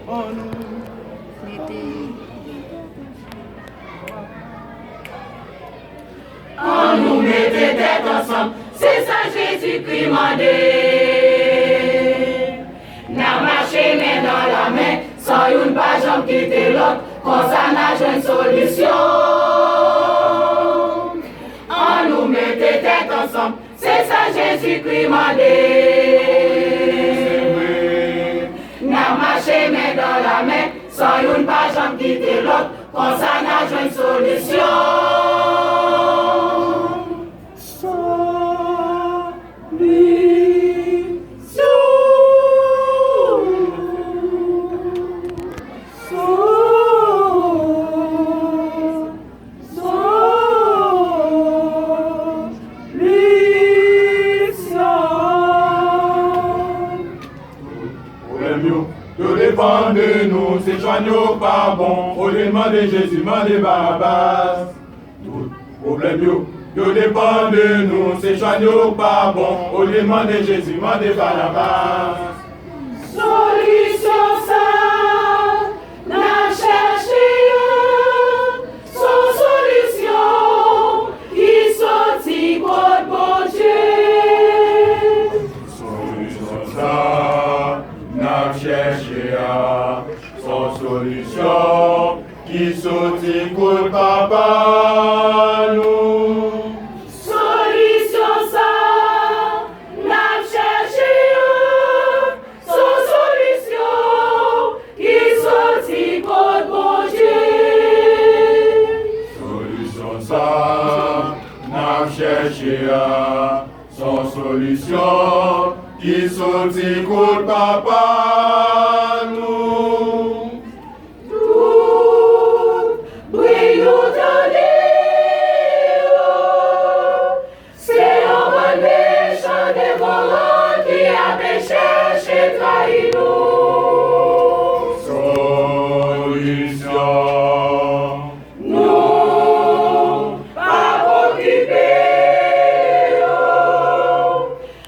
en nous. En nous mettez tête ensemble, c'est ça Jésus-Christ mandé. N'a marché main dans la main, sans une pas jambe quitter l'autre, quand ça n'a une solution. En nous mettez tête ensemble, c'est ça Jésus-Christ mandé. N'a marché main dans la main, sans une pas jambe quitter l'autre, quand ça n'a une solution. De nous, c'est joignons pas bon. Au demander Jésus, demandez Barabbas. Tout problème yo dépend de nous, c'est joignons pas bon. Au demander Jésus, demandez Barabbas. Solution ça, n'a cherché sans solution, qui sortit pour bon Dieu. Solution ça, n'a cherché sans solution, qui sortit pour papa nous. Solution ça, n'a cherché sans solution, qui sortit pour bon Dieu. Solution ça, n'a cherché sans solution, qui sortit pour papa nous. Tout brille au-delà, c'est un bon méchant dévorant qui a cherché trahir nous. Solution. Nous, pas occupés,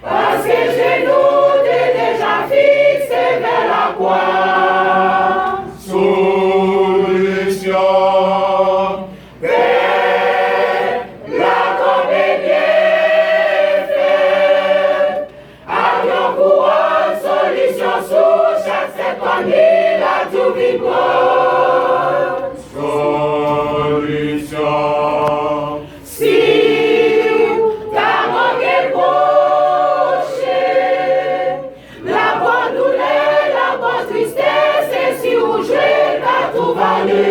parce que genoux t'es déjà fixé vers la croix. Solution. Vers la tombe bien faite. Avions couronne, solution sous chaque seconde, il a tout vibrant. Solution. Si t'as manqué proche, la bonne douleur, la bonne tristesse, et si vous jouez, t'as tout valu.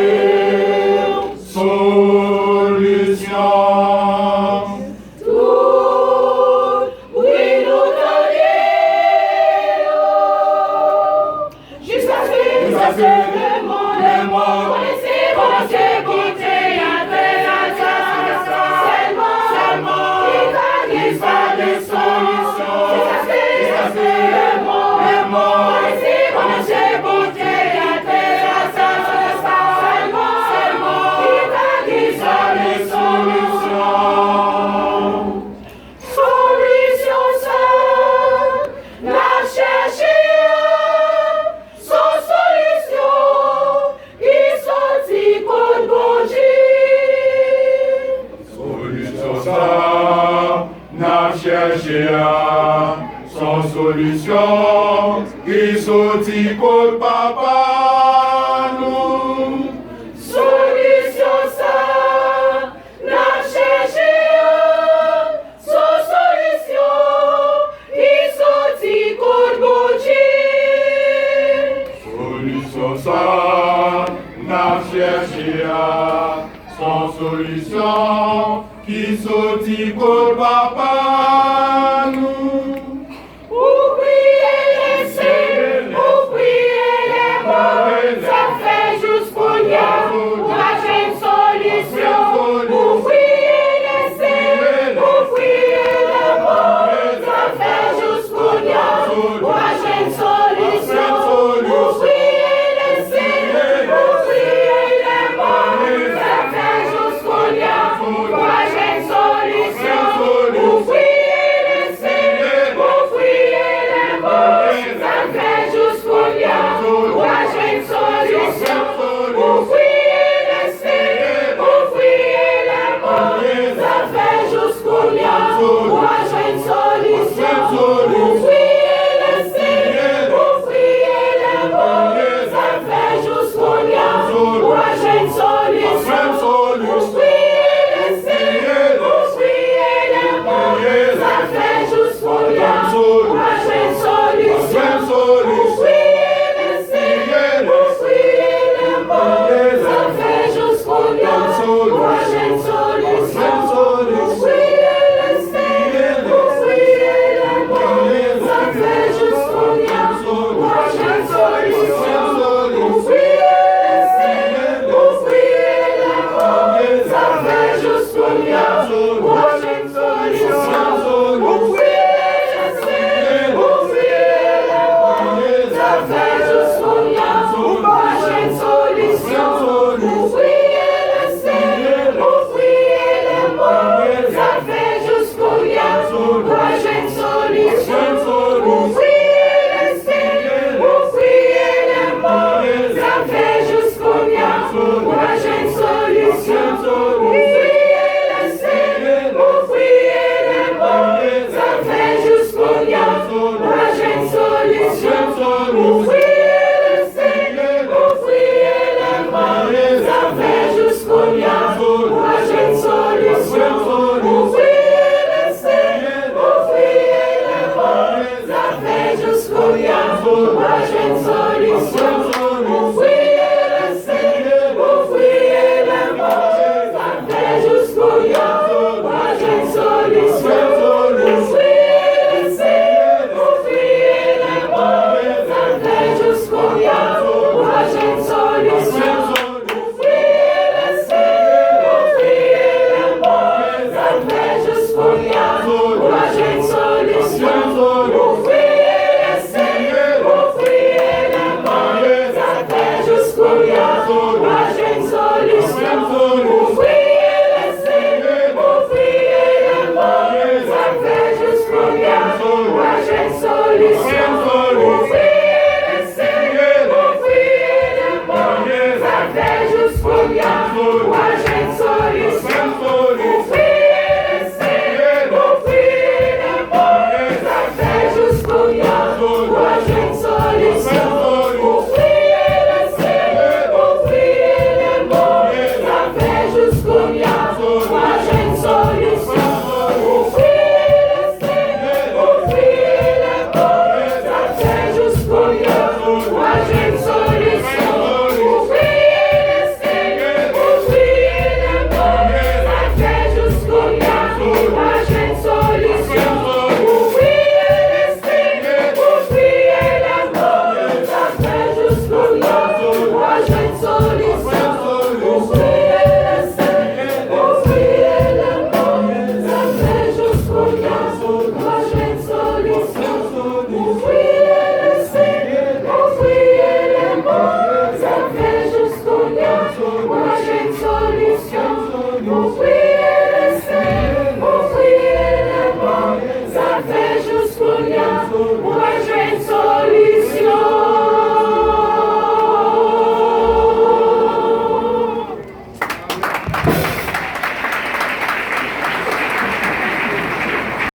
Solution. Tout, oui, nous donnons, jusqu'à ce que le monde connaissez, goûter à seulement, il va des solutions, jusqu'à ce que le monde connaissez, goûter à seulement, il va des solutions. Solution ça, la chercher, sans solution, il sortit pour bon Dieu. Solution ça, n'a cherché sans solution, qui sortit pour papa nous. Solution ça, la chercher, sans solution, il sortit pour bon Dieu. Solution ça, n'a cherché sans solution, qui sortit pour papa nous. Ou prier les saints, ou prier les morts, ça fait juste pour rien, pour acheter une solution. Ou prier les saints, ou prier les morts, ça fait juste pour rien, pour acheter une solution. Ou prier les saints, ou prier les morts, ça fait juste pour rien, pour acheter une solution. Ou prier les saints. solution. Oubliez les oubliez les mots, ça fait juste pour rien. Oubliez une solution. Oubliez les mots, ça fait juste pour rien.